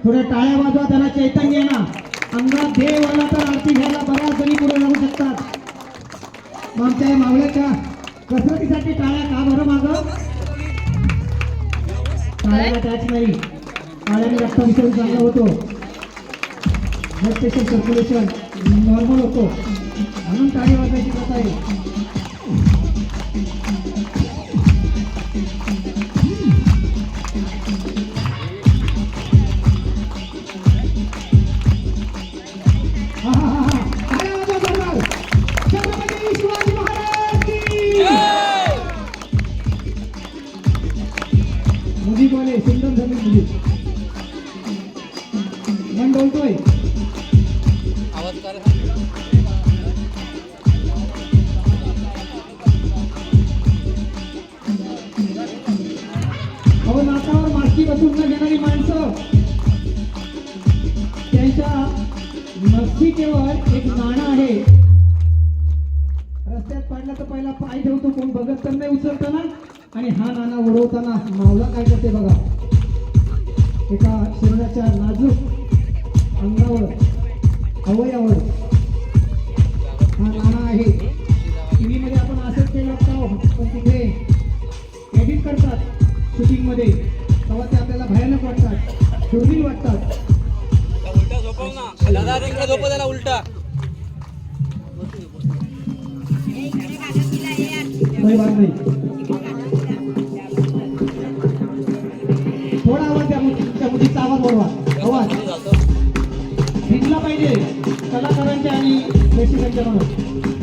थोड्या टाळ्या वाजवा, त्याला चैतन्य आहे ना. अंगात देव आला तर आरती घ्यायला बऱ्याच जणी पुढे जाऊ शकतात. मग आमच्या मावळ्याच्या कसरतीसाठी टाळ्या का बरं मागं? टाळ्याला टॅच नाही, टाळ्याने रक्ताभिसरण चांगला होतो, ब्लड प्रेशर सर्क्युलेशन नॉर्मल होतो, म्हणून टाळी वाजवायची प्रथा आहे. मुलीवाले सुंदर झाली मुली मन बोलतोय आवाज कर. अहो नाकावर मास्की बसून न घेणारी माणसं त्यांच्या मस्तिकेवर एक नाणं आहे. रस्त्यात पडला तर पहिला पाय ठेवतो, कोण बघत तर नाही उचलताना, आणि हा नाणा उडवताना मावला काय करते बघा. एका शरीराच्या नाजूक अंगावर अवयवावर हा नाणा आहे. टीव्ही मध्ये आपण असंच केलं असतं, पण तिथे एडिट करतात शूटिंग मध्ये, तेव्हा ते आपल्याला भयानक वाटतात, दुर्मिळ वाटतात. उलटा झोपव ना दादा, तिकडे झोपव त्याला उलटा. नाही थोडा आवाज द्या, मुलीचा आवाज वाढवा, आवाज भिजला पाहिजे कलाकारांच्या आणि प्रेक्षकांच्या मनात.